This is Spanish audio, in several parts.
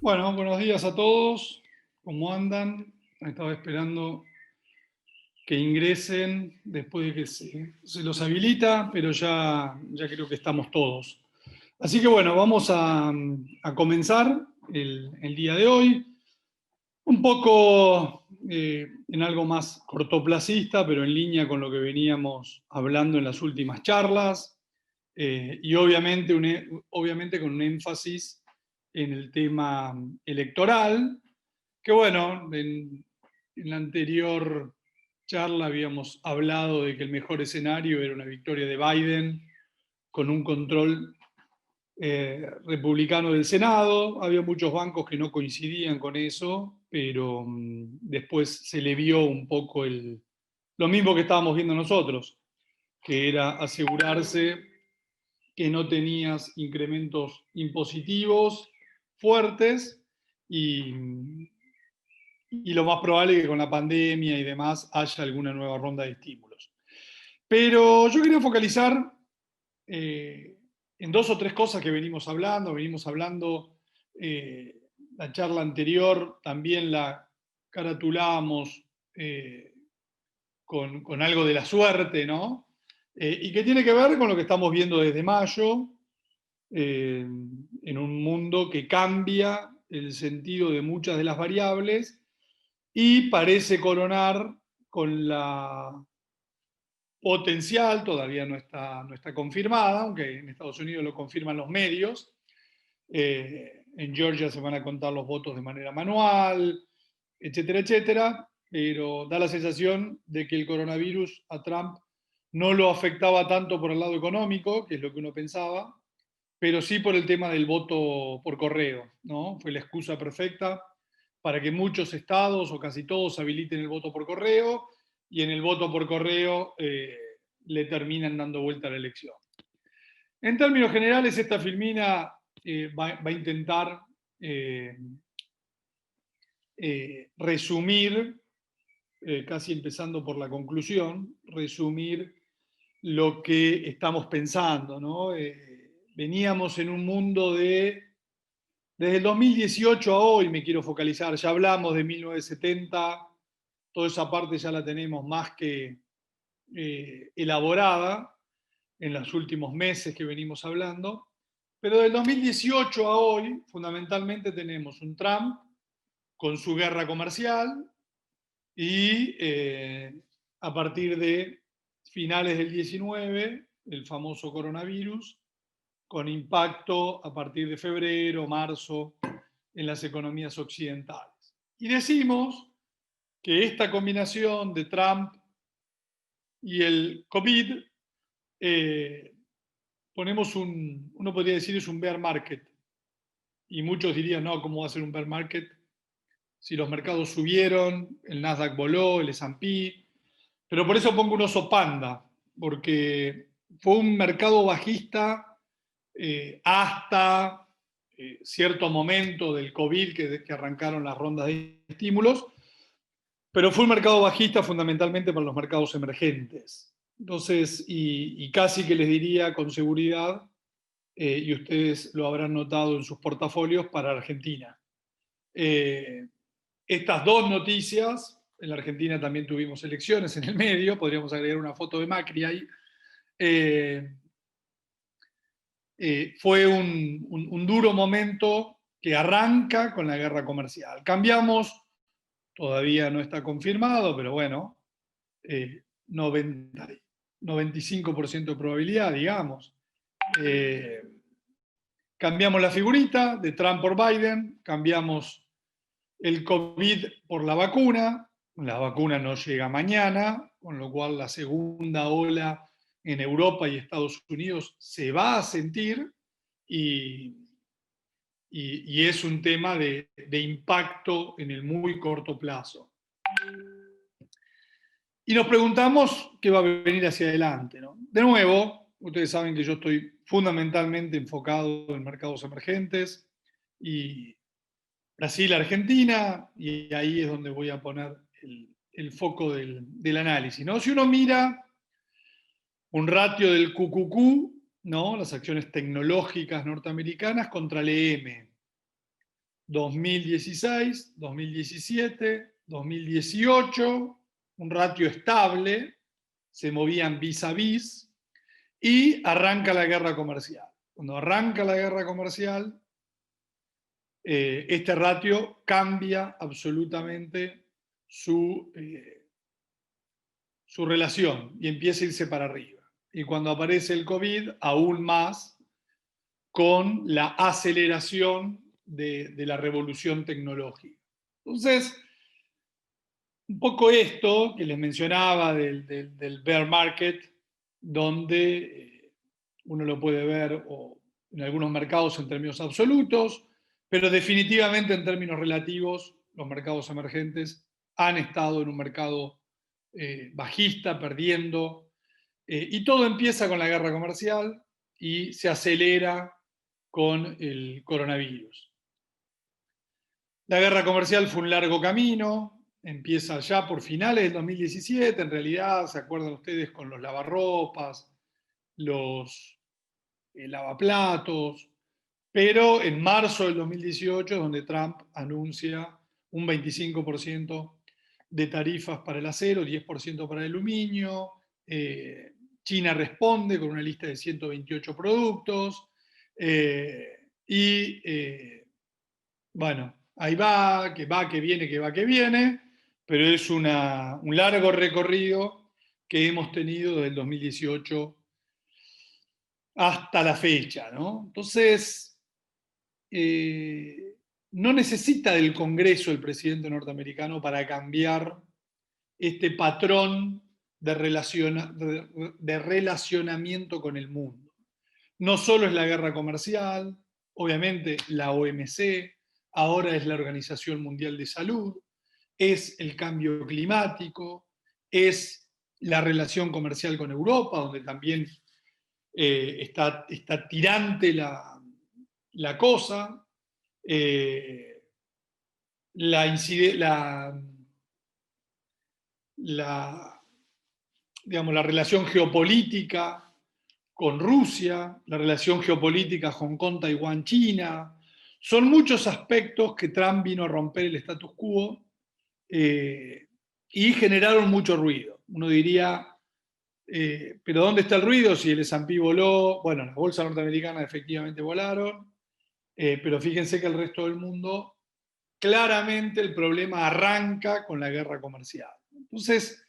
Bueno, buenos días a todos. ¿Cómo andan? Estaba esperando que ingresen después de que se los habilita, pero ya creo que estamos todos. Así que bueno, vamos a comenzar el día de hoy. Un poco en algo más cortoplacista, pero en línea con lo que veníamos hablando en las últimas charlas. Y obviamente con un énfasis en el tema electoral, que bueno, en la anterior charla habíamos hablado de que el mejor escenario era una victoria de Biden con un control republicano del Senado. Había muchos bancos que no coincidían con eso, pero después se le vio un poco lo mismo que estábamos viendo nosotros, que era asegurarse que no tenías incrementos impositivos fuertes y lo más probable es que con la pandemia y demás haya alguna nueva ronda de estímulos. Pero yo quería focalizar en dos o tres cosas que venimos hablando. La charla anterior también la caratulamos con algo de la suerte, ¿no? Y que tiene que ver con lo que estamos viendo desde mayo, en un mundo que cambia el sentido de muchas de las variables y parece coronar con la potencial, todavía no está confirmada, aunque en Estados Unidos lo confirman los medios. En Georgia se van a contar los votos de manera manual, etcétera, etcétera, pero da la sensación de que el coronavirus a Trump no lo afectaba tanto por el lado económico, que es lo que uno pensaba, pero sí por el tema del voto por correo, ¿no? Fue la excusa perfecta para que muchos estados o casi todos habiliten el voto por correo y en el voto por correo le terminan dando vuelta a la elección. En términos generales, esta filmina va a intentar resumir, casi empezando por la conclusión, resumir lo que estamos pensando, ¿no? Veníamos en un mundo desde el 2018 a hoy, me quiero focalizar, ya hablamos de 1970, toda esa parte ya la tenemos más que elaborada en los últimos meses que venimos hablando, pero del 2018 a hoy, fundamentalmente tenemos un Trump con su guerra comercial y a partir de finales del 19, el famoso coronavirus, con impacto a partir de febrero, marzo, en las economías occidentales. Y decimos que esta combinación de Trump y el COVID, uno podría decir es un bear market. Y muchos dirían, no, ¿cómo va a ser un bear market? Si los mercados subieron, el Nasdaq voló, el S&P, pero por eso pongo un oso panda, porque fue un mercado bajista hasta cierto momento del COVID que arrancaron las rondas de estímulos, pero fue un mercado bajista fundamentalmente para los mercados emergentes. Entonces, y casi que les diría con seguridad, y ustedes lo habrán notado en sus portafolios, para Argentina. Estas dos noticias, en la Argentina también tuvimos elecciones en el medio, podríamos agregar una foto de Macri ahí, fue un duro momento que arranca con la guerra comercial. Cambiamos, todavía no está confirmado, pero bueno, 95% de probabilidad, digamos. Cambiamos la figurita de Trump por Biden, cambiamos el COVID por la vacuna no llega mañana, con lo cual la segunda ola en Europa y Estados Unidos se va a sentir y es un tema de impacto en el muy corto plazo. Y nos preguntamos qué va a venir hacia adelante, ¿no? De nuevo, ustedes saben que yo estoy fundamentalmente enfocado en mercados emergentes y Brasil, Argentina, y ahí es donde voy a poner el foco del análisis, ¿no? Si uno mira un ratio del QQQ, ¿no? Las acciones tecnológicas norteamericanas contra el EM, 2016, 2017, 2018, un ratio estable, se movían vis a vis, y arranca la guerra comercial. Cuando arranca la guerra comercial, este ratio cambia absolutamente su relación y empieza a irse para arriba. Y cuando aparece el COVID, aún más, con la aceleración de la revolución tecnológica. Entonces, un poco esto que les mencionaba del bear market, donde uno lo puede ver en algunos mercados en términos absolutos, pero definitivamente en términos relativos, los mercados emergentes han estado en un mercado bajista, perdiendo, y todo empieza con la guerra comercial y se acelera con el coronavirus. La guerra comercial fue un largo camino, empieza ya por finales del 2017, en realidad, ¿se acuerdan ustedes con los lavarropas, los lavaplatos? Pero en marzo del 2018 es donde Trump anuncia un 25% de tarifas para el acero, 10% para el aluminio. China responde con una lista de 128 productos. Bueno, ahí va, que viene, que va, que viene, pero es un largo recorrido que hemos tenido desde el 2018 hasta la fecha, ¿no? Entonces, no necesita del Congreso el presidente norteamericano para cambiar este patrón de relacionamiento con el mundo. No solo es la guerra comercial, obviamente la OMC, ahora es la Organización Mundial de Salud, es el cambio climático, es la relación comercial con Europa, donde también está tirante la cosa, digamos, la relación geopolítica con Rusia, la relación geopolítica Hong Kong, Taiwán, China. Son muchos aspectos que Trump vino a romper el status quo y generaron mucho ruido. Uno diría, pero ¿dónde está el ruido? Si el S&P voló, bueno, las bolsas norteamericanas efectivamente volaron, pero fíjense que el resto del mundo, claramente el problema arranca con la guerra comercial. Entonces,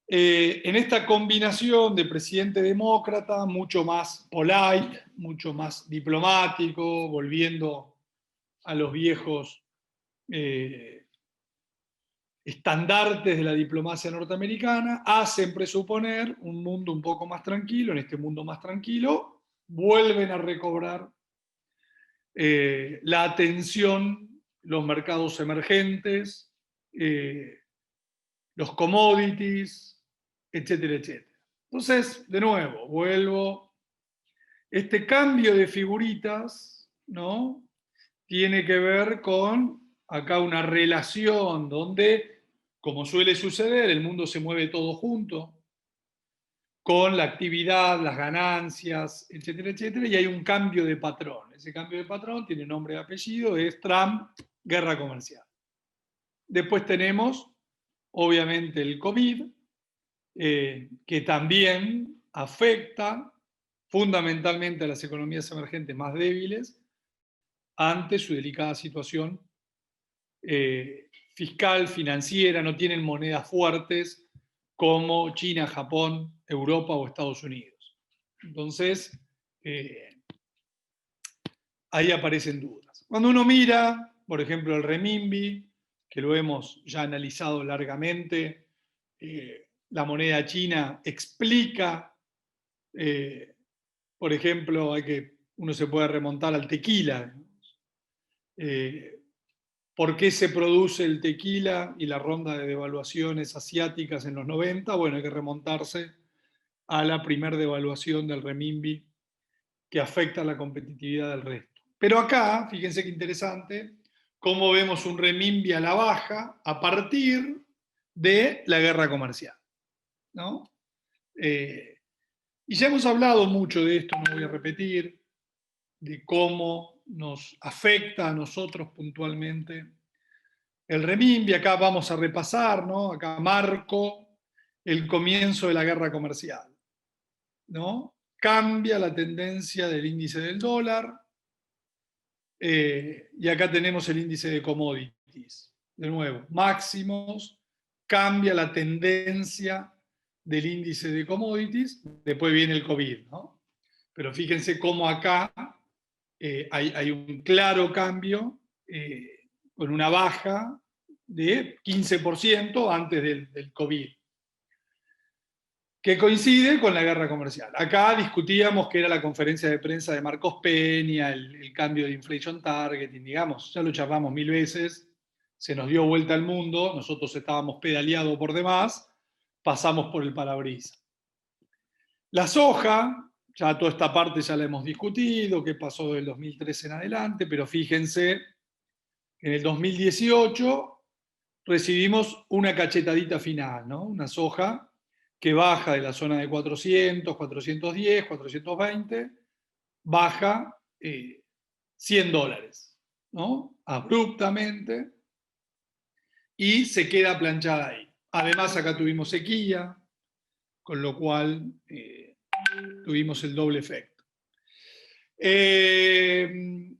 en esta combinación de presidente demócrata, mucho más polite, mucho más diplomático, volviendo a los viejos estandartes de la diplomacia norteamericana, hacen presuponer un mundo un poco más tranquilo. En este mundo más tranquilo, vuelven a recobrar la atención los mercados emergentes, los commodities, etcétera, etcétera. Entonces, de nuevo, vuelvo. Este cambio de figuritas, ¿no? Tiene que ver con acá una relación donde, como suele suceder, el mundo se mueve todo junto, con la actividad, las ganancias, etcétera, etcétera, y hay un cambio de patrón. Ese cambio de patrón tiene nombre y apellido, es Trump, guerra comercial. Después tenemos, obviamente, el COVID, que también afecta fundamentalmente a las economías emergentes más débiles ante su delicada situación fiscal, financiera, no tienen monedas fuertes como China, Japón, Europa o Estados Unidos. Entonces, ahí aparecen dudas. Cuando uno mira, por ejemplo, el renminbi, que lo hemos ya analizado largamente, la moneda china explica, por ejemplo, uno se puede remontar al tequila. ¿Por qué se produce el tequila y la ronda de devaluaciones asiáticas en los 90? Bueno, hay que remontarse a la primera devaluación del renminbi que afecta la competitividad del resto. Pero acá, fíjense qué interesante, cómo vemos un renminbi a la baja a partir de la guerra comercial, ¿no? Y ya hemos hablado mucho de esto, no voy a repetir, de cómo nos afecta a nosotros puntualmente el renminbi. Acá vamos a repasar, ¿no? Acá marco el comienzo de la guerra comercial, ¿no? Cambia la tendencia del índice del dólar, y acá tenemos el índice de commodities. De nuevo, máximos, cambia la tendencia del índice de commodities, después viene el COVID, ¿no? Pero fíjense cómo acá hay un claro cambio, con una baja de 15% antes del COVID, que coincide con la guerra comercial. Acá discutíamos que era la conferencia de prensa de Marcos Peña, el cambio de inflation targeting, digamos, ya lo charlamos 1000 veces, se nos dio vuelta al mundo, nosotros estábamos pedaleados por demás, pasamos por el parabrisas. La soja, ya toda esta parte ya la hemos discutido, qué pasó del 2013 en adelante, pero fíjense, en el 2018 recibimos una cachetadita final, ¿no? Una soja que baja de la zona de 400, 410, 420, baja $100, ¿no? Abruptamente, y se queda planchada ahí. Además, acá tuvimos sequía, con lo cual tuvimos el doble efecto.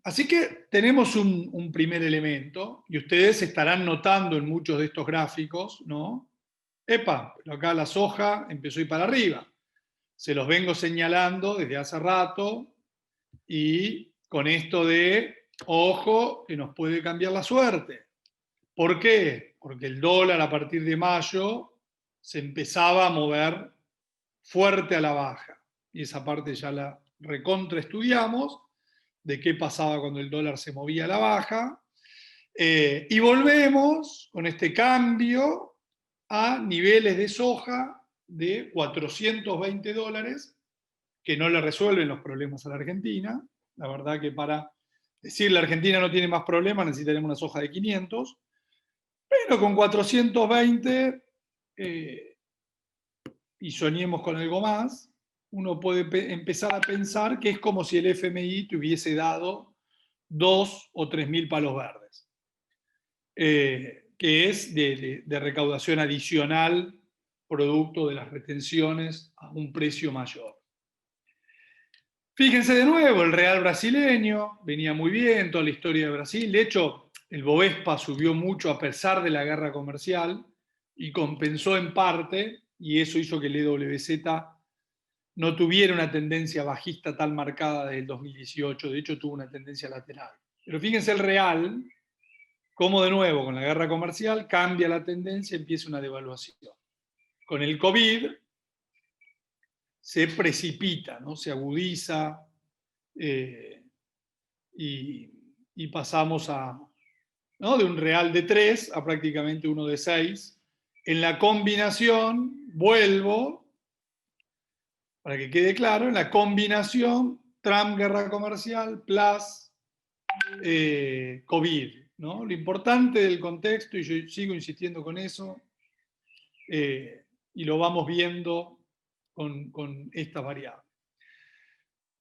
Así que tenemos un primer elemento, y ustedes estarán notando en muchos de estos gráficos, ¿no? Epa, pero acá la soja empezó a ir para arriba. Se los vengo señalando desde hace rato, y con esto de, ojo, que nos puede cambiar la suerte. ¿Por qué? Porque el dólar a partir de mayo se empezaba a mover fuerte a la baja. Y esa parte ya la recontraestudiamos, de qué pasaba cuando el dólar se movía a la baja. Y volvemos con este cambio a niveles de soja de $420, que no le resuelven los problemas a la Argentina. La verdad que para decir la Argentina no tiene más problemas, necesitaremos una soja de 500, pero con 420, y soñemos con algo más, uno puede empezar a pensar que es como si el FMI te hubiese dado 2 o 3.000 palos verdes, que es de recaudación adicional producto de las retenciones a un precio mayor. Fíjense de nuevo, el real brasileño venía muy bien, toda la historia de Brasil. De hecho, el Bovespa subió mucho a pesar de la guerra comercial y compensó en parte, y eso hizo que el EWZ no tuviera una tendencia bajista tan marcada desde el 2018. De hecho, tuvo una tendencia lateral. Pero fíjense el real, cómo de nuevo con la guerra comercial cambia la tendencia, empieza una devaluación. Con el COVID se precipita, ¿no? Se agudiza, y pasamos ¿no? de un real de 3 a prácticamente uno de 6. En la combinación, vuelvo, para que quede claro, en la combinación Trump, guerra comercial, plus COVID, ¿no? Lo importante del contexto, y yo sigo insistiendo con eso, y lo vamos viendo con estas variables.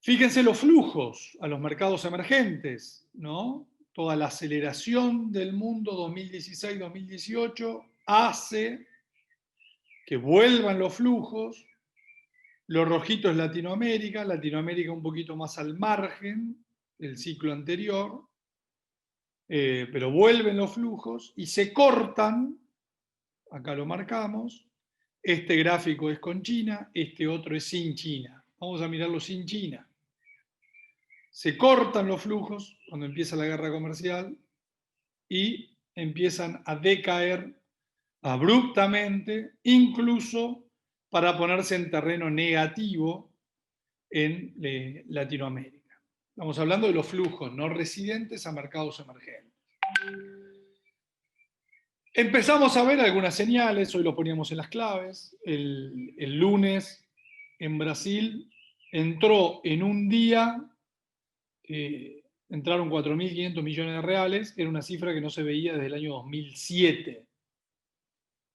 Fíjense los flujos a los mercados emergentes, ¿no? Toda la aceleración del mundo 2016-2018 hace que vuelvan los flujos. Lo rojito es Latinoamérica, Latinoamérica un poquito más al margen del ciclo anterior, pero vuelven los flujos y se cortan, acá lo marcamos, este gráfico es con China, este otro es sin China. Vamos a mirarlo sin China. Se cortan los flujos cuando empieza la guerra comercial y empiezan a decaer abruptamente, incluso para ponerse en terreno negativo en Latinoamérica. Estamos hablando de los flujos no residentes a mercados emergentes. Empezamos a ver algunas señales, hoy lo poníamos en las claves. El lunes en Brasil entró en un día, entraron 4.500 millones de reales, era una cifra que no se veía desde el año 2007.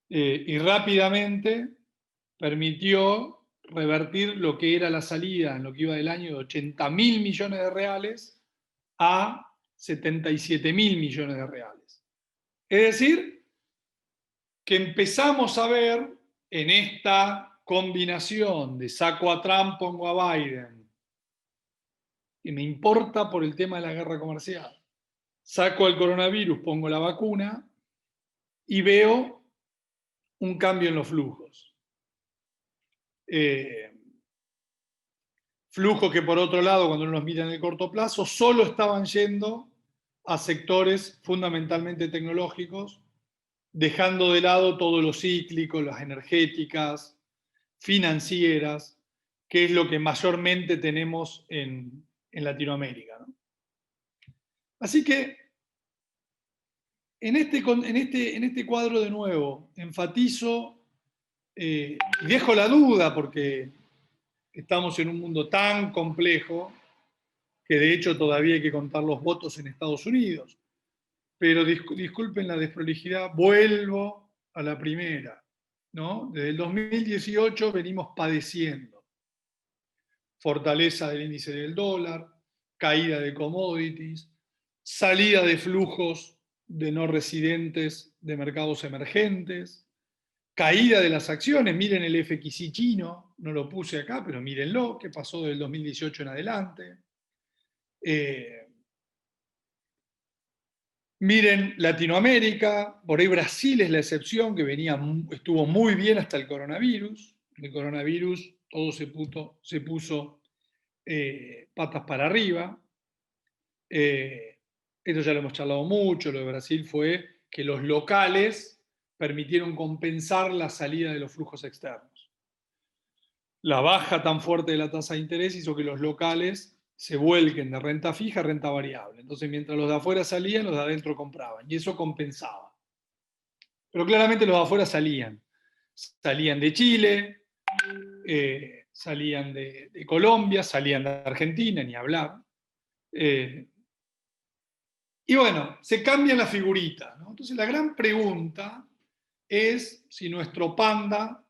Y rápidamente permitió revertir lo que era la salida en lo que iba del año de 80.000 millones de reales a 77.000 millones de reales. Es decir, que empezamos a ver en esta combinación de saco a Trump, pongo a Biden, y me importa por el tema de la guerra comercial, saco el coronavirus, pongo la vacuna, y veo un cambio en los flujos. Flujos que, por otro lado, cuando uno los mira en el corto plazo, solo estaban yendo a sectores fundamentalmente tecnológicos, dejando de lado todo lo cíclico, las energéticas, financieras, que es lo que mayormente tenemos en Latinoamérica, ¿no? Así que en este cuadro de nuevo enfatizo, y dejo la duda porque estamos en un mundo tan complejo que de hecho todavía hay que contar los votos en Estados Unidos. Pero disculpen la desprolijidad, vuelvo a la primera, ¿no? Desde el 2018 venimos padeciendo fortaleza del índice del dólar, caída de commodities, salida de flujos de no residentes de mercados emergentes, caída de las acciones. Miren el FXI chino, no lo puse acá, pero mírenlo, que pasó del 2018 en adelante. Miren Latinoamérica, por ahí Brasil es la excepción, que estuvo muy bien hasta el coronavirus. El coronavirus todo se puso patas para arriba. Esto ya lo hemos charlado mucho. Lo de Brasil fue que los locales permitieron compensar la salida de los flujos externos. La baja tan fuerte de la tasa de interés hizo que los locales se vuelquen de renta fija a renta variable. Entonces, mientras los de afuera salían, los de adentro compraban. Y eso compensaba. Pero claramente los de afuera salían. Salían de Chile, salían de Colombia, salían de Argentina, ni hablar. Y bueno, se cambia la figurita, ¿no? Entonces la gran pregunta es si nuestro panda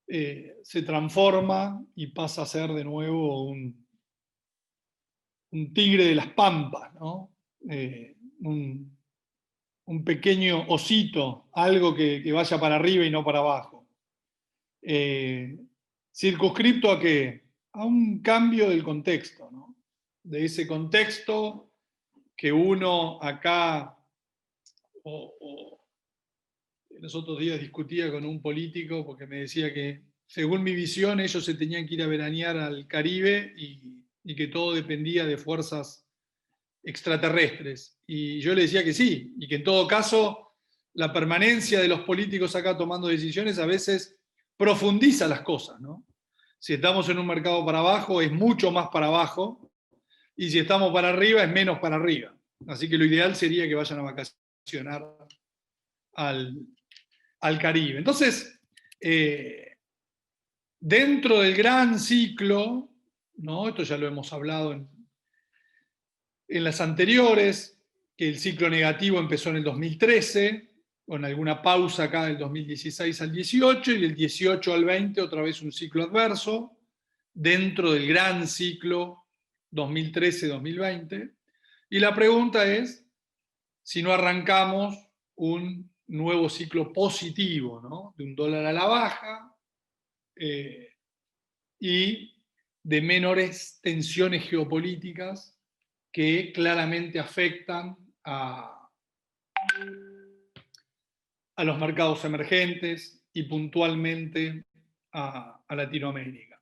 se transforma y pasa a ser de nuevo un tigre de las pampas, ¿no? Un pequeño osito, algo que vaya para arriba y no para abajo. Circunscripto a qué? A un cambio del contexto, ¿no? De ese contexto que uno acá, los otros días discutía con un político porque me decía que, según mi visión, ellos se tenían que ir a veranear al Caribe y que todo dependía de fuerzas extraterrestres. Y yo le decía que sí, y que en todo caso la permanencia de los políticos acá tomando decisiones a veces profundiza las cosas, ¿no? Si estamos en un mercado para abajo, es mucho más para abajo, y si estamos para arriba, es menos para arriba. Así que lo ideal sería que vayan a vacacionar al Caribe. Entonces, dentro del gran ciclo, ¿no? Esto ya lo hemos hablado en las anteriores, que el ciclo negativo empezó en el 2013, con alguna pausa acá del 2016 al 18, y del 18 al 20 otra vez un ciclo adverso, dentro del gran ciclo 2013-2020. Y la pregunta es si no arrancamos un nuevo ciclo positivo, ¿no? De un dólar a la baja y de menores tensiones geopolíticas que claramente afectan a los mercados emergentes y puntualmente a Latinoamérica.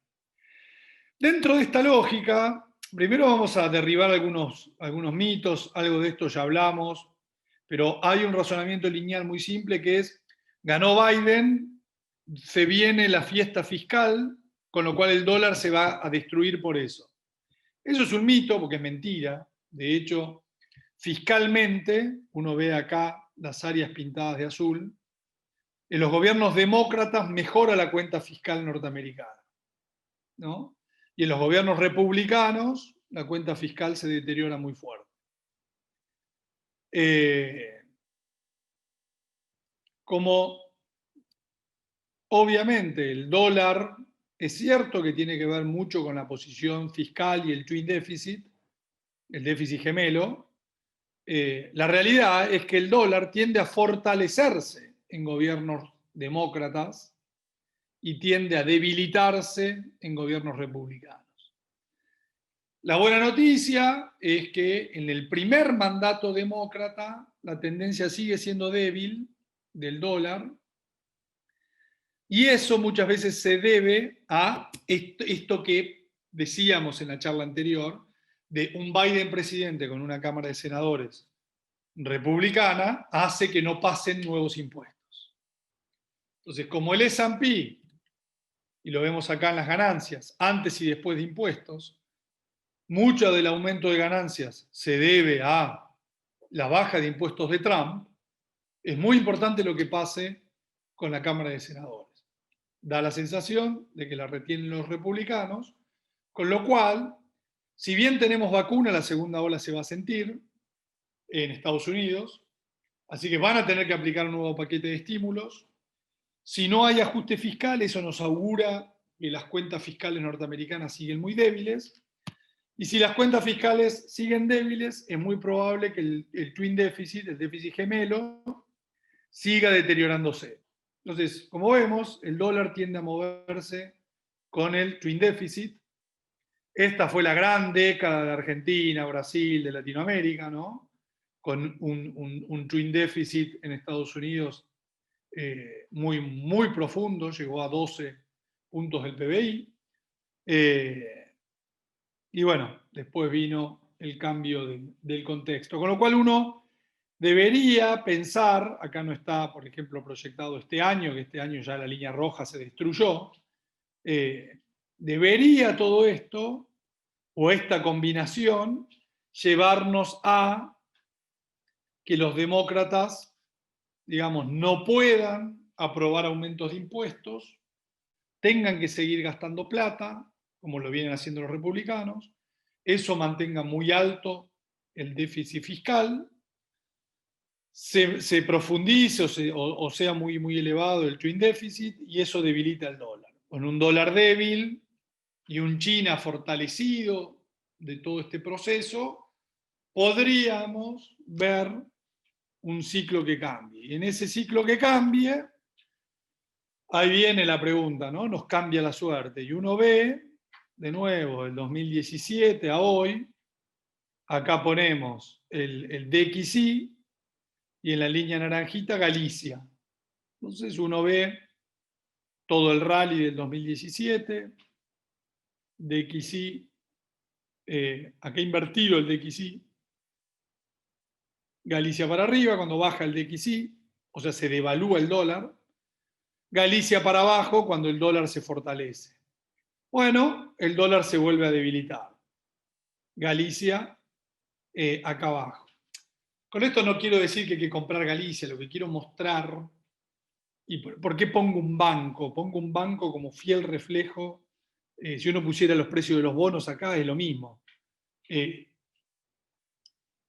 Dentro de esta lógica, primero vamos a derribar algunos mitos, algo de esto ya hablamos, pero hay un razonamiento lineal muy simple que es: ganó Biden, se viene la fiesta fiscal, con lo cual el dólar se va a destruir por eso. Eso es un mito porque es mentira. De hecho, fiscalmente, uno ve acá las áreas pintadas de azul, en los gobiernos demócratas mejora la cuenta fiscal norteamericana, ¿no? Y en los gobiernos republicanos la cuenta fiscal se deteriora muy fuerte. Como obviamente el dólar es cierto que tiene que ver mucho con la posición fiscal y el twin deficit, el déficit gemelo, la realidad es que el dólar tiende a fortalecerse en gobiernos demócratas y tiende a debilitarse en gobiernos republicanos. La buena noticia es que en el primer mandato demócrata la tendencia sigue siendo débil del dólar, y eso muchas veces se debe a esto que decíamos en la charla anterior, de un Biden presidente con una Cámara de Senadores republicana, hace que no pasen nuevos impuestos. Entonces, como el S&P, y lo vemos acá en las ganancias, antes y después de impuestos, mucho del aumento de ganancias se debe a la baja de impuestos de Trump, es muy importante lo que pase con la Cámara de Senadores. Da la sensación de que la retienen los republicanos, con lo cual, si bien tenemos vacuna, la segunda ola se va a sentir en Estados Unidos, así que van a tener que aplicar un nuevo paquete de estímulos. Si no hay ajuste fiscal, eso nos augura que las cuentas fiscales norteamericanas siguen muy débiles, y si las cuentas fiscales siguen débiles, es muy probable que el twin deficit, el déficit gemelo, siga deteriorándose. Entonces, como vemos, el dólar tiende a moverse con el twin deficit. Esta fue la gran década de Argentina, Brasil, de Latinoamérica, ¿no? Con un twin deficit en Estados Unidos muy, muy profundo, llegó a 12 puntos del PBI. Y bueno, después vino el cambio del contexto. Con lo cual uno debería pensar, acá no está, por ejemplo, proyectado este año, que este año ya la línea roja se destruyó, debería todo esto, o esta combinación, llevarnos a que los demócratas, digamos, no puedan aprobar aumentos de impuestos, tengan que seguir gastando plata, como lo vienen haciendo los republicanos, eso mantenga muy alto el déficit fiscal, se profundice o sea muy, muy elevado el twin deficit, y eso debilita el dólar. Con un dólar débil y un China fortalecido de todo este proceso, podríamos ver un ciclo que cambie. Y en ese ciclo que cambie, ahí viene la pregunta, ¿no? Nos cambia la suerte. Y uno ve, de nuevo, el 2017 a hoy, acá ponemos el DXY y en la línea naranjita Galicia. Entonces uno ve todo el rally del 2017, DXY, acá invertido el DXY, Galicia para arriba cuando baja el DXY, o sea, se devalúa el dólar, Galicia para abajo cuando el dólar se fortalece. Bueno, el dólar se vuelve a debilitar. Galicia acá abajo. Con esto no quiero decir que hay que comprar Galicia, lo que quiero mostrar, y por qué pongo un banco. Pongo un banco como fiel reflejo. Si uno pusiera los precios de los bonos acá, es lo mismo.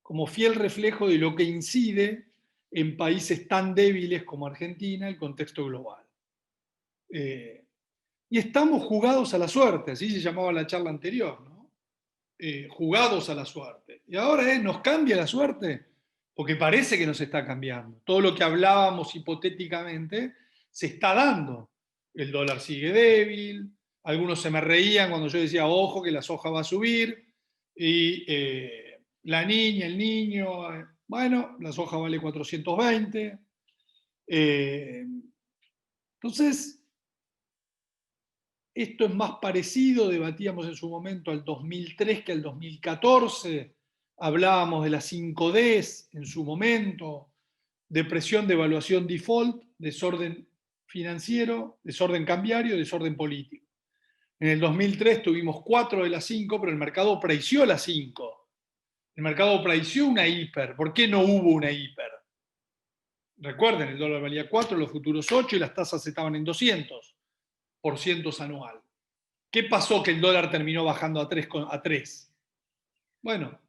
Como fiel reflejo de lo que incide en países tan débiles como Argentina el contexto global. Y estamos jugados a la suerte, así se llamaba la charla anterior, ¿no? Jugados a la suerte. Y ahora nos cambia la suerte, porque parece que nos está cambiando. Todo lo que hablábamos hipotéticamente se está dando. El dólar sigue débil, algunos se me reían cuando yo decía, ojo, que la soja va a subir, y la niña, el niño, bueno, la soja vale 420. Entonces, esto es más parecido, debatíamos en su momento, al 2003 que al 2014, hablábamos de las 5Ds en su momento, depresión, devaluación, default, desorden financiero, desorden cambiario, desorden político. En el 2003 tuvimos 4 de las 5, pero el mercado prició las 5. El mercado prició una hiper. ¿Por qué no hubo una hiper? Recuerden, el dólar valía 4, los futuros 8 y las tasas estaban en 200% anual. ¿Qué pasó que el dólar terminó bajando a 3? Bueno,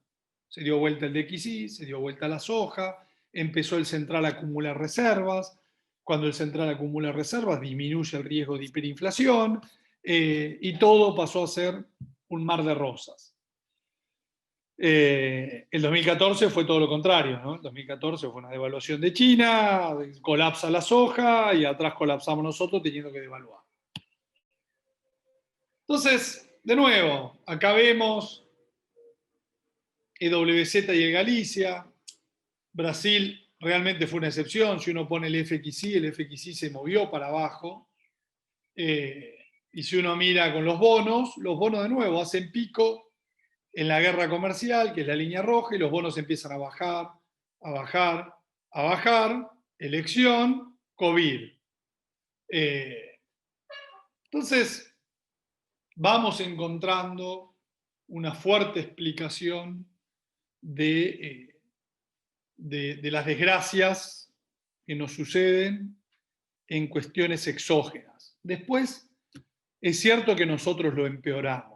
se dio vuelta el DXY, se dio vuelta la soja, empezó el central a acumular reservas. Cuando el central acumula reservas, disminuye el riesgo de hiperinflación, y todo pasó a ser un mar de rosas. El 2014 fue todo lo contrario, ¿no? El 2014 fue una devaluación de China, colapsa la soja y atrás colapsamos nosotros teniendo que devaluar. Entonces, de nuevo, acá vemos EWZ y el Galicia. Brasil realmente fue una excepción. Si uno pone el FXI se movió para abajo. Y si uno mira con los bonos de nuevo hacen pico en la guerra comercial, que es la línea roja, y los bonos empiezan a bajar, a bajar, a bajar, elección, COVID. Entonces, vamos encontrando una fuerte explicación de las desgracias que nos suceden en cuestiones exógenas. Después, es cierto que nosotros lo empeoramos.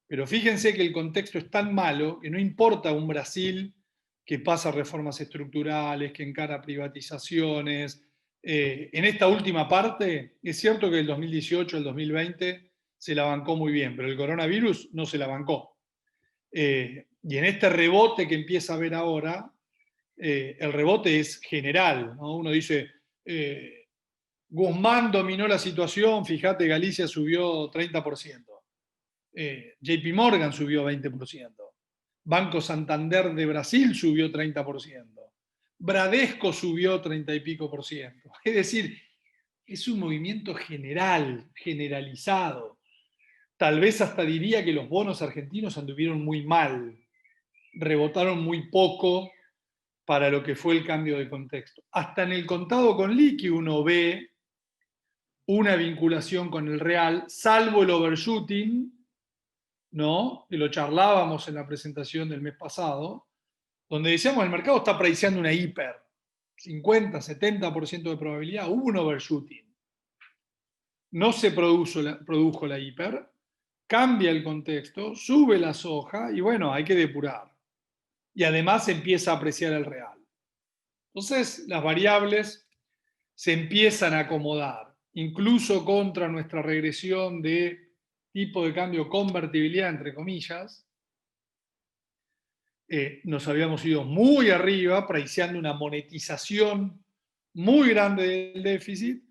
Pero fíjense que el contexto es tan malo que no importa un Brasil que pasa reformas estructurales, que encara privatizaciones. En esta última parte, es cierto que el 2018, el 2020 se la bancó muy bien, pero el coronavirus no se la bancó. Y en este rebote que empieza a ver ahora, el rebote es general, ¿no? Uno dice, Guzmán dominó la situación, fíjate, Galicia subió 30%. JP Morgan subió 20%. Banco Santander de Brasil subió 30%. Bradesco subió 30 y pico por ciento. Es decir, es un movimiento general, generalizado. Tal vez hasta diría que los bonos argentinos anduvieron muy mal, rebotaron muy poco para lo que fue el cambio de contexto. Hasta en el contado con liqui uno ve una vinculación con el real, salvo el overshooting, ¿no? Que lo charlábamos en la presentación del mes pasado, donde decíamos el mercado está priceando una hiper, 50, 70% de probabilidad, hubo un overshooting. No se produjo la hiper, cambia el contexto, sube la soja y bueno, hay que depurar. Y además se empieza a apreciar el real. Entonces las variables se empiezan a acomodar, incluso contra nuestra regresión de tipo de cambio convertibilidad, entre comillas. Nos habíamos ido muy arriba, priceando una monetización muy grande del déficit,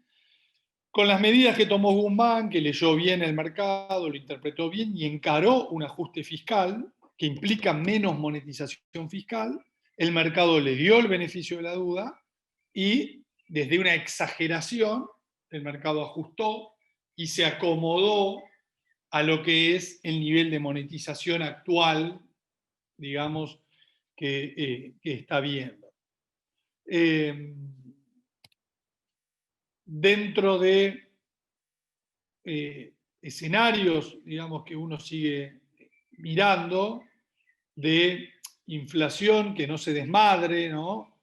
con las medidas que tomó Guzmán, que leyó bien el mercado, lo interpretó bien y encaró un ajuste fiscal que implica menos monetización fiscal. El mercado le dio el beneficio de la duda y desde una exageración el mercado ajustó y se acomodó a lo que es el nivel de monetización actual, digamos, que está viendo. Dentro de escenarios, digamos, que uno sigue mirando, de inflación que no se desmadre, ¿no?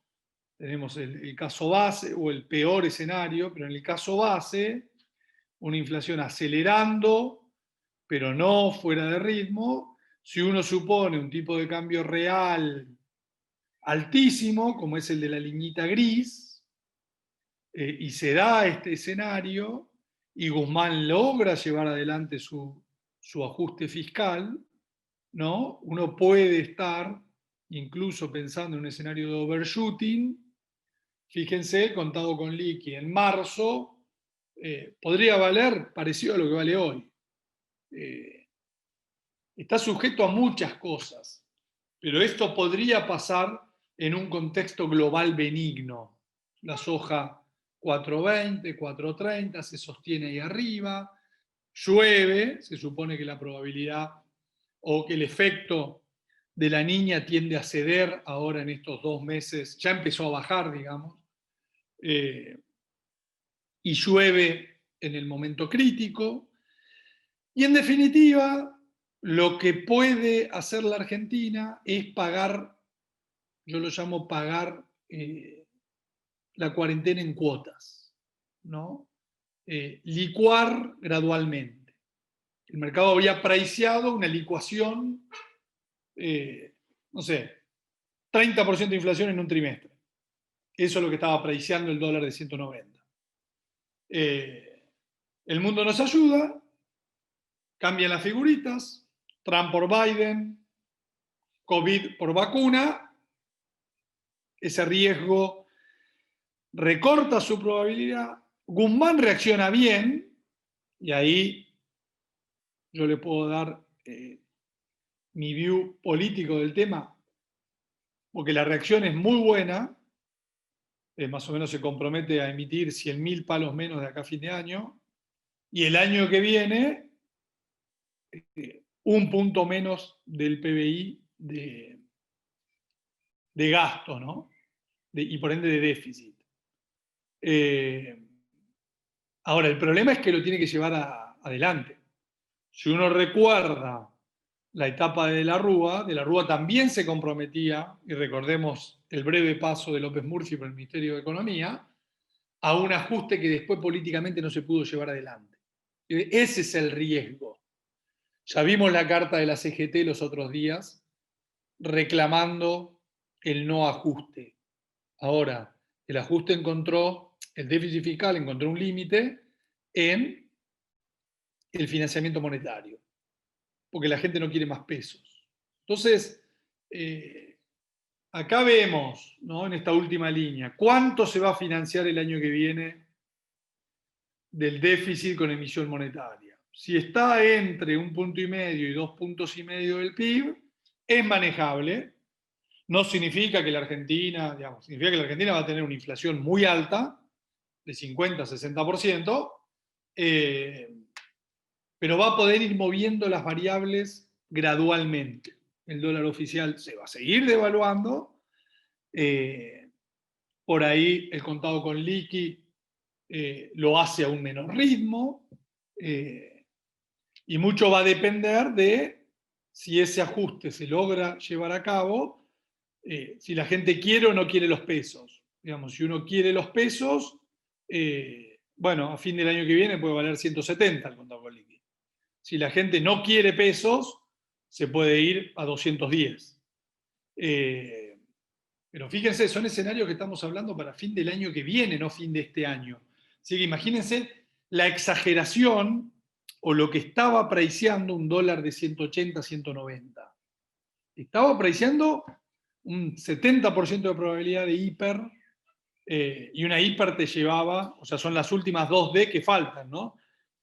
Tenemos el caso base o el peor escenario, pero en el caso base, una inflación acelerando, pero no fuera de ritmo. Si uno supone un tipo de cambio real altísimo, como es el de la liñita gris, y se da este escenario, y Guzmán logra llevar adelante su ajuste fiscal, ¿no? Uno puede estar incluso pensando en un escenario de overshooting. Fíjense, contado con liqui en marzo, podría valer parecido a lo que vale hoy. Está sujeto a muchas cosas, pero esto podría pasar en un contexto global benigno. La soja 4.20, 4.30 se sostiene ahí arriba, llueve, se supone que la probabilidad o que el efecto de la niña tiende a ceder ahora en estos 2 meses, ya empezó a bajar, digamos, y llueve en el momento crítico. Y en definitiva, lo que puede hacer la Argentina es pagar, yo lo llamo pagar la cuarentena en cuotas, ¿no? Licuar gradualmente. El mercado había priceado una licuación, no sé, 30% de inflación en un trimestre. Eso es lo que estaba priceando el dólar de 190. El mundo nos ayuda, cambian las figuritas, Trump por Biden, COVID por vacuna, ese riesgo recorta su probabilidad. Guzmán reacciona bien, y ahí yo le puedo dar mi view político del tema, porque la reacción es muy buena, más o menos se compromete a emitir 100.000 palos menos de acá a fin de año, y el año que viene, un punto menos del PBI de gasto, ¿no? Y por ende de déficit. Ahora, el problema es que lo tiene que llevar adelante. Si uno recuerda la etapa de la Rúa también se comprometía, y recordemos el breve paso de López Murphy por el Ministerio de Economía, a un ajuste que después políticamente no se pudo llevar adelante. Ese es el riesgo. Ya vimos la carta de la CGT los otros días reclamando el no ajuste. Ahora, el ajuste el déficit fiscal encontró un límite en el financiamiento monetario, porque la gente no quiere más pesos. Entonces, acá vemos, ¿no?, en esta última línea, cuánto se va a financiar el año que viene del déficit con emisión monetaria. Si está entre 1,5 puntos y 2,5 puntos del PIB, es manejable. No significa que la Argentina, significa que la Argentina va a tener una inflación muy alta, de 50-60%, pero va a poder ir moviendo las variables gradualmente. El dólar oficial se va a seguir devaluando, por ahí el contado con liqui lo hace a un menor ritmo, y mucho va a depender de si ese ajuste se logra llevar a cabo, si la gente quiere o no quiere los pesos. Digamos, si uno quiere los pesos, bueno, a fin del año que viene puede valer 170 el contado con liqui. Si la gente no quiere pesos, se puede ir a 210. Pero fíjense, son escenarios que estamos hablando para fin del año que viene, no fin de este año. Así que imagínense la exageración o lo que estaba priceando un dólar de 180, 190. Estaba priceando un 70% de probabilidad de hiper, y una hiper te llevaba, o sea, son las últimas 2D que faltan, ¿no?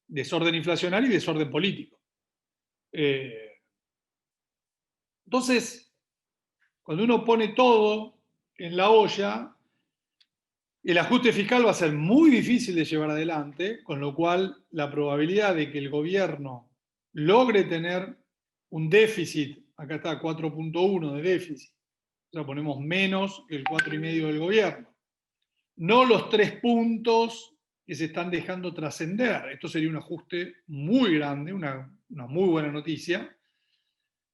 Desorden inflacionario y desorden político. Entonces, cuando uno pone todo en la olla, el ajuste fiscal va a ser muy difícil de llevar adelante, con lo cual la probabilidad de que el gobierno logre tener un déficit, acá está 4,1 de déficit, o sea, ponemos menos que el 4,5 del gobierno, no los 3 puntos que se están dejando trascender. Esto sería un ajuste muy grande, una muy buena noticia.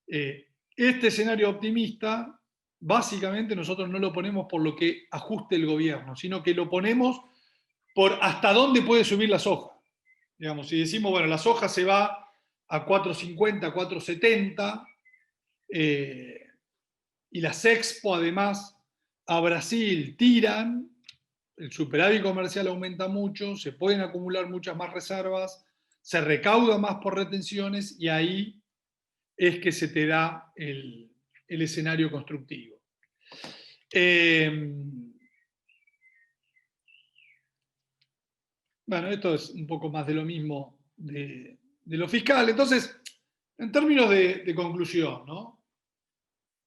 Este escenario optimista, básicamente nosotros no lo ponemos por lo que ajuste el gobierno, sino que lo ponemos por hasta dónde puede subir la soja. Digamos, si decimos, bueno, la soja se va a 4,50, 4,70, y las expo además a Brasil tiran, el superávit comercial aumenta mucho, se pueden acumular muchas más reservas, se recauda más por retenciones, y ahí es que se te da el escenario constructivo. Bueno, esto es un poco más de lo mismo de lo fiscal. Entonces, en términos de conclusión, ¿no?,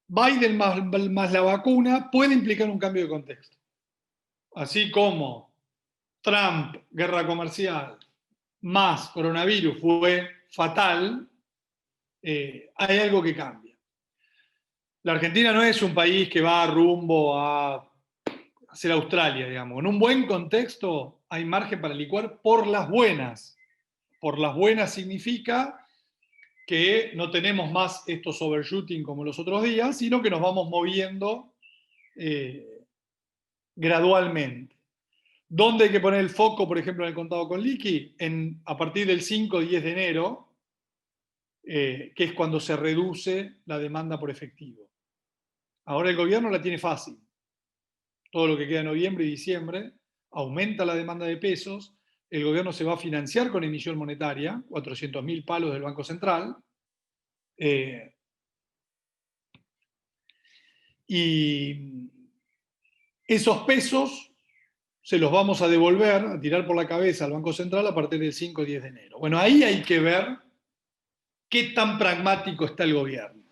Biden más la vacuna puede implicar un cambio de contexto. Así como Trump, guerra comercial, más coronavirus fue fatal, hay algo que cambia. La Argentina no es un país que va rumbo a ser Australia, digamos. En un buen contexto hay margen para licuar por las buenas. Por las buenas significa que no tenemos más estos overshooting como los otros días, sino que nos vamos moviendo gradualmente. ¿Dónde hay que poner el foco, por ejemplo, en el contado con liqui? A partir del 5 o 10 de enero, que es cuando se reduce la demanda por efectivo. Ahora el gobierno la tiene fácil. Todo lo que queda en noviembre y diciembre aumenta la demanda de pesos, el gobierno se va a financiar con emisión monetaria, 400.000 palos del Banco Central, Y esos pesos se los vamos a devolver, a tirar por la cabeza al Banco Central a partir del 5 o 10 de enero. Bueno, ahí hay que ver qué tan pragmático está el gobierno.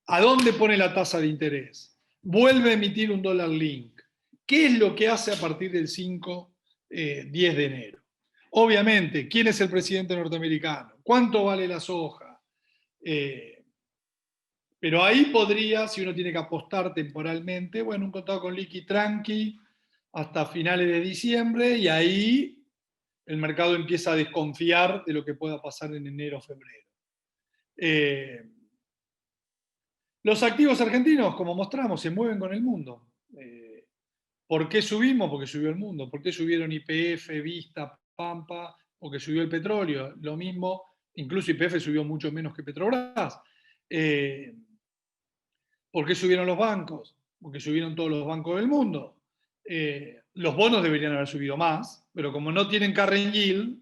¿A dónde pone la tasa de interés? ¿Vuelve a emitir un dólar link? ¿Qué es lo que hace a partir del 5, 10 de enero? Obviamente, ¿quién es el presidente norteamericano? ¿Cuánto vale la soja? Pero ahí podría, si uno tiene que apostar temporalmente, bueno, un contado con liqui tranqui hasta finales de diciembre, y ahí el mercado empieza a desconfiar de lo que pueda pasar en enero o febrero. Los activos argentinos, como mostramos, se mueven con el mundo. ¿Por qué subimos? Porque subió el mundo. ¿Por qué subieron YPF, Vista, Pampa? Porque subió el petróleo. Lo mismo, incluso YPF subió mucho menos que Petrobras. ¿Por qué subieron los bancos? Porque subieron todos los bancos del mundo. Los bonos deberían haber subido más, pero como no tienen current yield,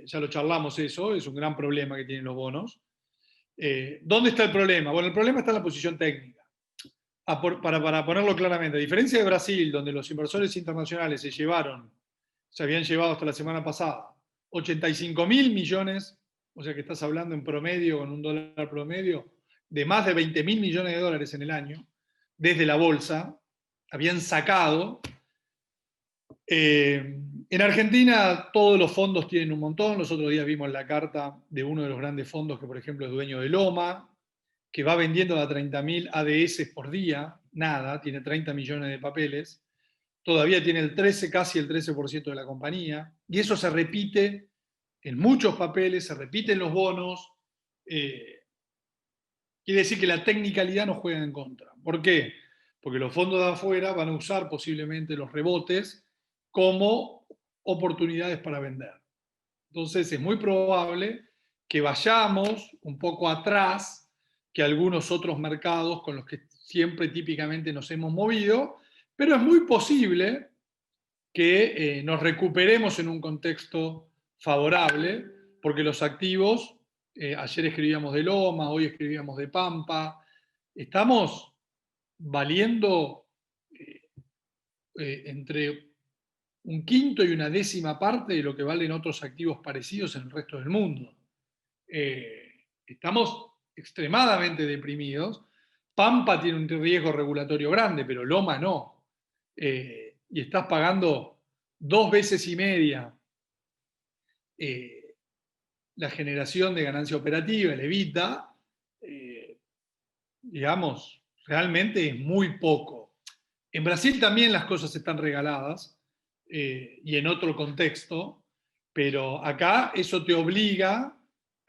ya lo charlamos eso, es un gran problema que tienen los bonos. ¿Dónde está el problema? Bueno, el problema está en la posición técnica. Para ponerlo claramente, a diferencia de Brasil, donde los inversores internacionales se habían llevado hasta la semana pasada 85.000 millones, o sea que estás hablando en promedio, con un dólar promedio, de más de 20.000 millones de dólares en el año, desde la bolsa, habían sacado. En Argentina todos los fondos tienen un montón. Los otros días vimos la carta de uno de los grandes fondos que, por ejemplo, es dueño de Loma, que va vendiendo a 30.000 ADS por día, nada, tiene 30 millones de papeles, todavía tiene el 13, casi el 13% de la compañía, y eso se repite en muchos papeles, se repite en los bonos. Quiere decir que la tecnicalidad nos juega en contra. ¿Por qué? Porque los fondos de afuera van a usar posiblemente los rebotes como oportunidades para vender. Entonces es muy probable que vayamos un poco atrás que algunos otros mercados con los que siempre típicamente nos hemos movido, pero es muy posible que nos recuperemos en un contexto favorable, porque los activos, ayer escribíamos de Loma, hoy escribíamos de Pampa, estamos valiendo entre un quinto y una décima parte de lo que valen otros activos parecidos en el resto del mundo. Estamos extremadamente deprimidos. Pampa tiene un riesgo regulatorio grande, pero Loma no. Y estás pagando 2 veces y media la generación de ganancia operativa, el EBITDA, digamos, realmente es muy poco. En Brasil también las cosas están regaladas y en otro contexto, pero acá eso te obliga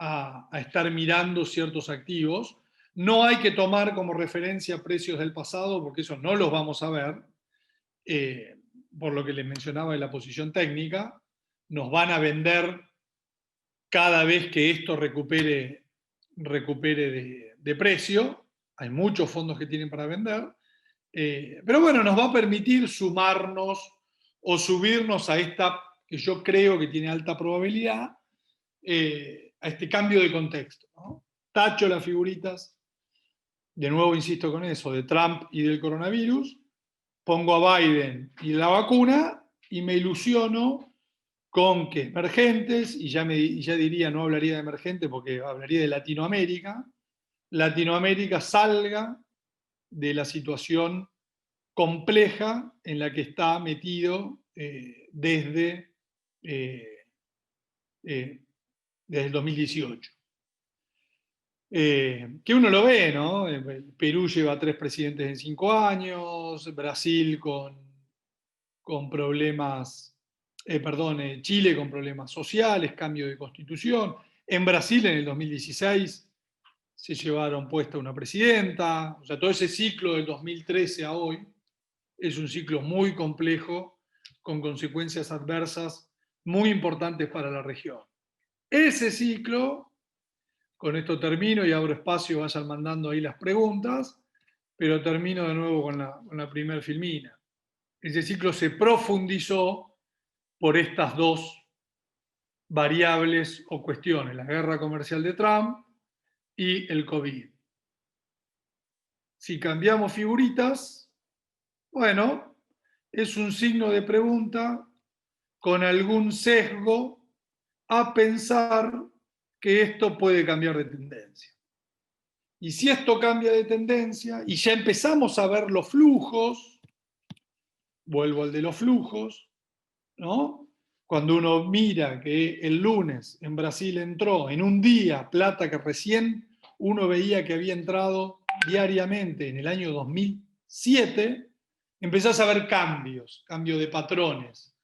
a estar mirando ciertos activos. No hay que tomar como referencia precios del pasado porque eso no los vamos a ver, por lo que les mencionaba de la posición técnica. Nos van a vender cada vez que esto recupere de precio. Hay muchos fondos que tienen para vender. Pero bueno, nos va a permitir sumarnos o subirnos a esta, que yo creo que tiene alta probabilidad, a este cambio de contexto, ¿no? Tacho las figuritas, de nuevo insisto con eso, de Trump y del coronavirus, pongo a Biden y la vacuna y me ilusiono con que emergentes, y ya diría, no hablaría de emergente porque hablaría de Latinoamérica salga de la situación compleja en la que está metido desde el 2018. Que uno lo ve, ¿no? Perú lleva 3 presidentes en 5 años, Brasil con problemas, Chile con problemas sociales, cambio de constitución. En Brasil en el 2016 se llevaron puesta una presidenta, o sea, todo ese ciclo del 2013 a hoy es un ciclo muy complejo, con consecuencias adversas muy importantes para la región. Ese ciclo, con esto termino y abro espacio, vayan mandando ahí las preguntas, pero termino de nuevo con la primera filmina. Ese ciclo se profundizó por estas dos variables o cuestiones, la guerra comercial de Trump y el COVID. si cambiamos figuritas, bueno, es un signo de pregunta con algún sesgo a pensar que esto puede cambiar de tendencia. Y si esto cambia de tendencia y ya empezamos a ver los flujos, vuelvo al de los flujos, ¿no? Cuando uno mira que el lunes en Brasil entró en un día plata que recién uno veía que había entrado diariamente en el año 2007, empezás a ver cambios de patrones.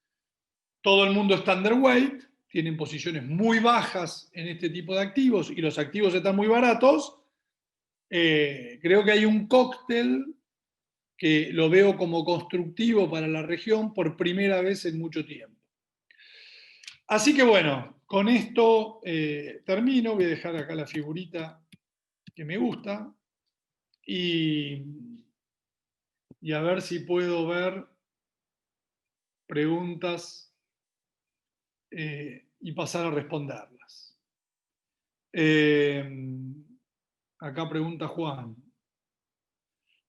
Todo el mundo está underweight, tienen posiciones muy bajas en este tipo de activos y los activos están muy baratos. Creo que hay un cóctel que lo veo como constructivo para la región por primera vez en mucho tiempo. Así que bueno, con esto termino. Voy a dejar acá la figurita que me gusta y a ver si puedo ver preguntas y pasar a responderlas. Acá pregunta Juan.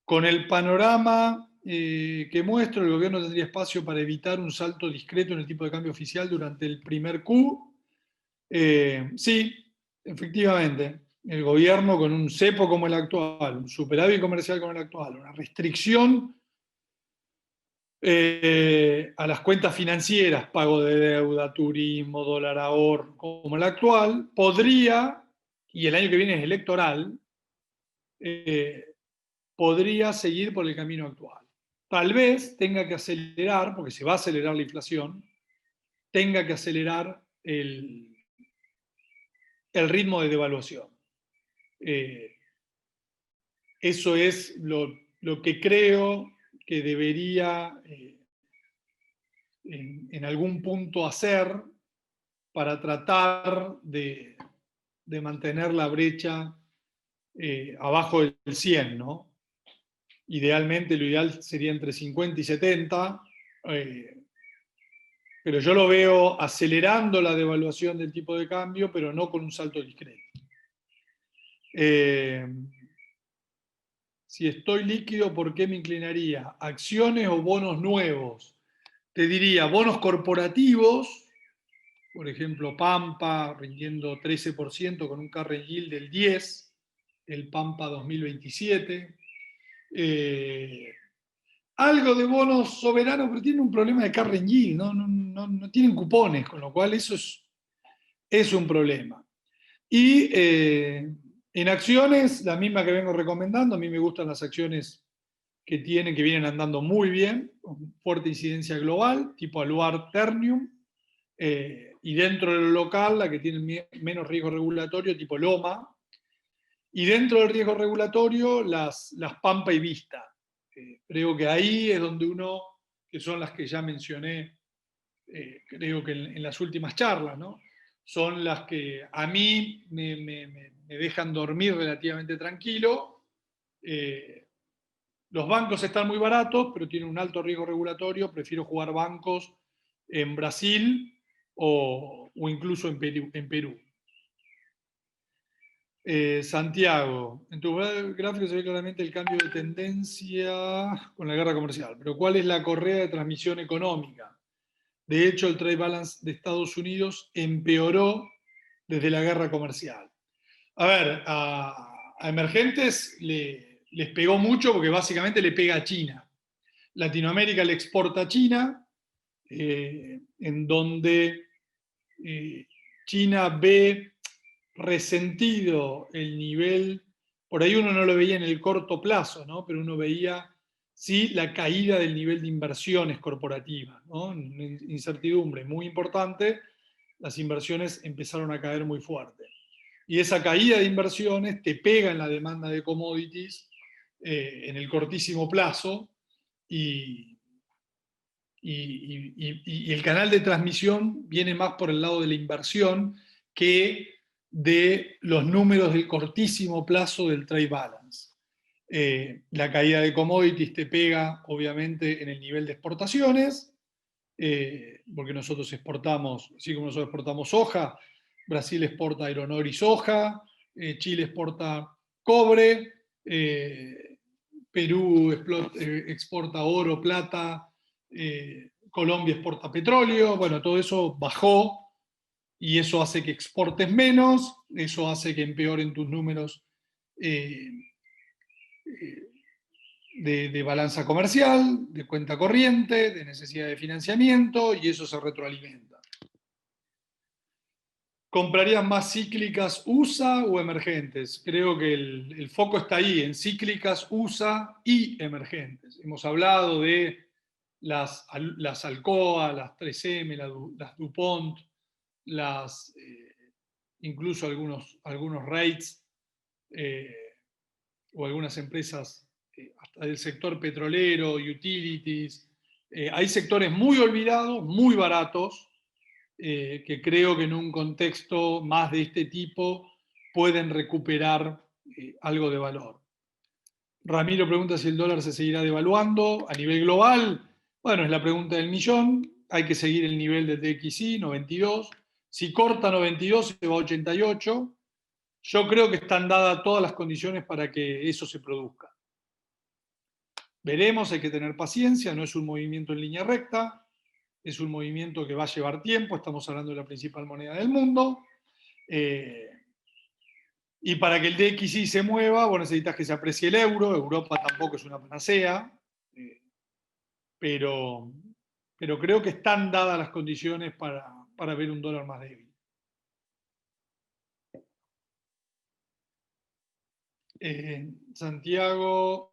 Con el panorama que muestro, el gobierno tendría espacio para evitar un salto discreto en el tipo de cambio oficial durante el primer Q. Sí, efectivamente. El gobierno con un cepo como el actual, un superávit comercial como el actual, una restricción a las cuentas financieras, pago de deuda, turismo, dólar ahorro, como el actual, podría, y el año que viene es electoral, podría seguir por el camino actual. Tal vez tenga que acelerar, porque se va a acelerar la inflación, tenga que acelerar el ritmo de devaluación. Eso es lo que creo que debería en algún punto hacer para tratar de mantener la brecha abajo del 100, ¿no? Idealmente, lo ideal sería entre 50 y 70, pero yo lo veo acelerando la devaluación del tipo de cambio, pero no con un salto discreto. Si estoy líquido, ¿por qué me inclinaría? ¿Acciones o bonos nuevos? Te diría bonos corporativos, por ejemplo Pampa rindiendo 13% con un carry yield del 10%, el Pampa 2027. Algo de bonos soberanos, pero tienen un problema de carry yield, no tienen cupones, con lo cual eso es un problema. Y en acciones, la misma que vengo recomendando, a mí me gustan las acciones que vienen andando muy bien, con fuerte incidencia global, tipo Aluar, Ternium, y dentro del local, la que tiene menos riesgo regulatorio, tipo Loma, y dentro del riesgo regulatorio, las Pampa y Vista. Creo que ahí es donde que son las que ya mencioné, creo que en las últimas charlas, ¿no? Son las que a mí me dejan dormir relativamente tranquilo. Los bancos están muy baratos, pero tienen un alto riesgo regulatorio. Prefiero jugar bancos en Brasil o incluso en Perú. Santiago, en tu gráfico se ve claramente el cambio de tendencia con la guerra comercial, pero ¿cuál es la correa de transmisión económica? De hecho, el trade balance de Estados Unidos empeoró desde la guerra comercial. A ver, a emergentes les pegó mucho porque básicamente le pega a China. Latinoamérica le exporta a China, en donde China ve resentido el nivel, por ahí uno no lo veía en el corto plazo, ¿no? Pero uno veía sí la caída del nivel de inversiones corporativas, ¿no? Una incertidumbre muy importante, las inversiones empezaron a caer muy fuerte. Y esa caída de inversiones te pega en la demanda de commodities en el cortísimo plazo y el canal de transmisión viene más por el lado de la inversión que de los números del cortísimo plazo del trade balance. La caída de commodities te pega, obviamente, en el nivel de exportaciones, porque nosotros exportamos, así como nosotros exportamos soja, Brasil exporta iron ore y soja, Chile exporta cobre, Perú exporta oro, plata, Colombia exporta petróleo, bueno, todo eso bajó y eso hace que exportes menos, eso hace que empeoren tus números de balanza comercial, de cuenta corriente, de necesidad de financiamiento, y eso se retroalimenta. ¿Comprarías más cíclicas USA o emergentes? Creo que el foco está ahí, en cíclicas USA y emergentes. Hemos hablado de las Alcoa, las 3M, las DuPont, incluso algunos REITs o algunas empresas hasta del sector petrolero, utilities. Hay sectores muy olvidados, muy baratos, que creo que en un contexto más de este tipo pueden recuperar algo de valor. Ramiro pregunta si el dólar se seguirá devaluando a nivel global. Bueno, es la pregunta del millón. Hay que seguir el nivel del DXY, 92. Si corta 92, se va a 88. Yo creo que están dadas todas las condiciones para que eso se produzca. Veremos, hay que tener paciencia, no es un movimiento en línea recta, es un movimiento que va a llevar tiempo, estamos hablando de la principal moneda del mundo. Y para que el DXY se mueva, vos necesitas que se aprecie el euro. Europa tampoco es una panacea, pero creo que están dadas las condiciones para ver un dólar más débil. Santiago,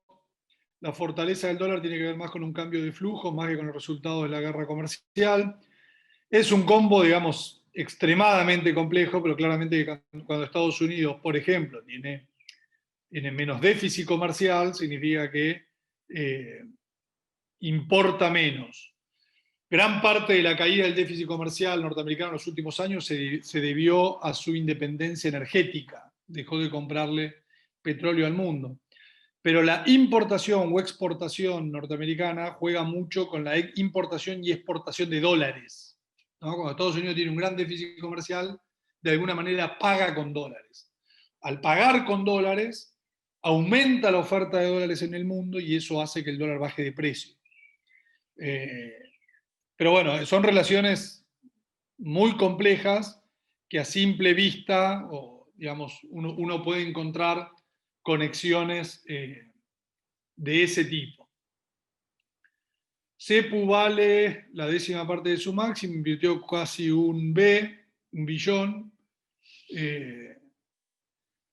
la fortaleza del dólar tiene que ver más con un cambio de flujo, más que con el resultado de la guerra comercial. Es un combo, digamos, extremadamente complejo, pero claramente cuando Estados Unidos, por ejemplo, tiene menos déficit comercial, significa que importa menos. Gran parte de la caída del déficit comercial norteamericano en los últimos años se debió a su independencia energética. Dejó de comprarle petróleo al mundo. Pero la importación o exportación norteamericana juega mucho con la importación y exportación de dólares, ¿no? Cuando Estados Unidos tiene un gran déficit comercial, de alguna manera paga con dólares. Al pagar con dólares, aumenta la oferta de dólares en el mundo y eso hace que el dólar baje de precio. Pero bueno, son relaciones muy complejas que a simple vista, o digamos, uno puede encontrar conexiones de ese tipo. CEPU vale la 10ª parte de su máximo, invirtió casi un billón.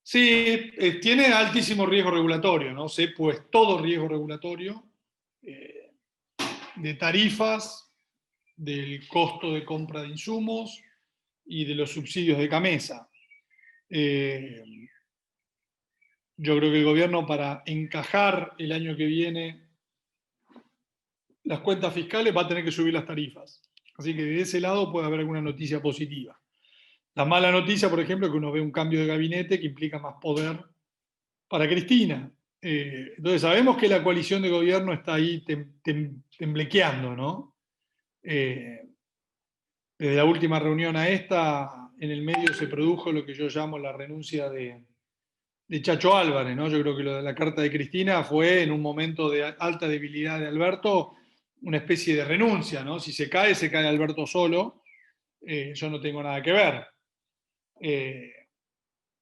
Sí, tiene altísimo riesgo regulatorio, ¿no? CEPU es todo riesgo regulatorio, de tarifas, del costo de compra de insumos y de los subsidios de CAMESA. Yo creo que el gobierno, para encajar el año que viene las cuentas fiscales, va a tener que subir las tarifas. Así que de ese lado puede haber alguna noticia positiva. La mala noticia, por ejemplo, es que uno ve un cambio de gabinete que implica más poder para Cristina. Entonces sabemos que la coalición de gobierno está ahí temblequeando, ¿no? Desde la última reunión a esta, en el medio se produjo lo que yo llamo la renuncia de Chacho Álvarez, ¿no? Yo creo que lo de la carta de Cristina fue, en un momento de alta debilidad de Alberto, una especie de renuncia, ¿no? Si se cae Alberto solo, yo no tengo nada que ver.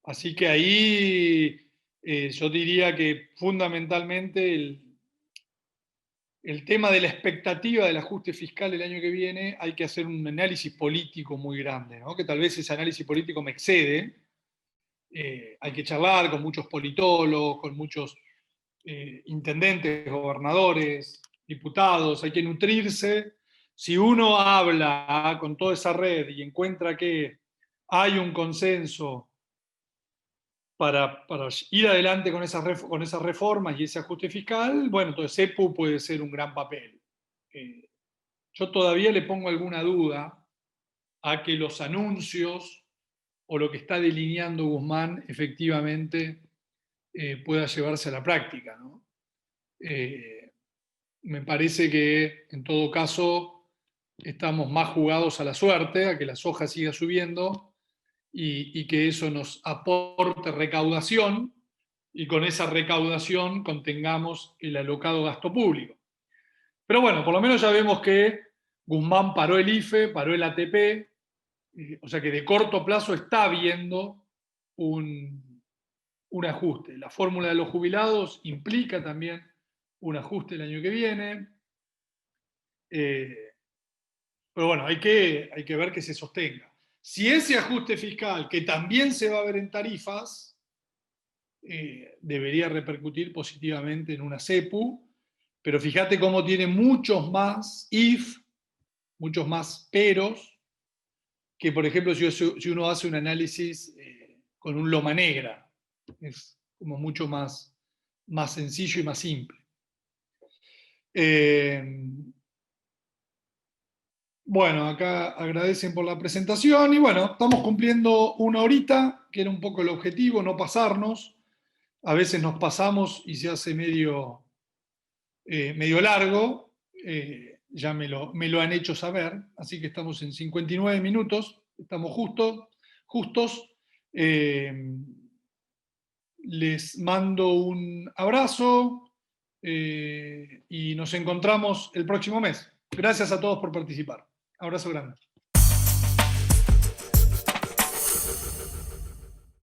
Así que ahí yo diría que fundamentalmente el tema de la expectativa del ajuste fiscal el año que viene, hay que hacer un análisis político muy grande, ¿no? Que tal vez ese análisis político me excede. Hay que charlar con muchos politólogos, con muchos intendentes, gobernadores, diputados, hay que nutrirse. Si uno habla con toda esa red y encuentra que hay un consenso para ir adelante con esas reformas y ese ajuste fiscal, bueno, entonces CEPU puede ser un gran papel. Yo todavía le pongo alguna duda a que los anuncios o lo que está delineando Guzmán efectivamente pueda llevarse a la práctica, ¿no? Me parece que en todo caso estamos más jugados a la suerte, a que la soja siga subiendo y que eso nos aporte recaudación, y con esa recaudación contengamos el alocado gasto público. Pero bueno, por lo menos ya vemos que Guzmán paró el IFE, paró el ATP, o sea que de corto plazo está habiendo un ajuste. La fórmula de los jubilados implica también un ajuste el año que viene. Pero bueno, hay que ver que se sostenga. Si ese ajuste fiscal, que también se va a ver en tarifas, debería repercutir positivamente en una CEPU, pero fíjate cómo tiene muchos más if, muchos más peros, que por ejemplo si uno hace un análisis con un loma negra. Es como mucho más sencillo y más simple. Bueno, acá agradecen por la presentación y bueno, estamos cumpliendo una horita, que era un poco el objetivo, no pasarnos. A veces nos pasamos y se hace medio largo, ya me lo han hecho saber, así que estamos en 59 minutos, estamos justos. Les mando un abrazo y nos encontramos el próximo mes. Gracias a todos por participar. Abrazo grande.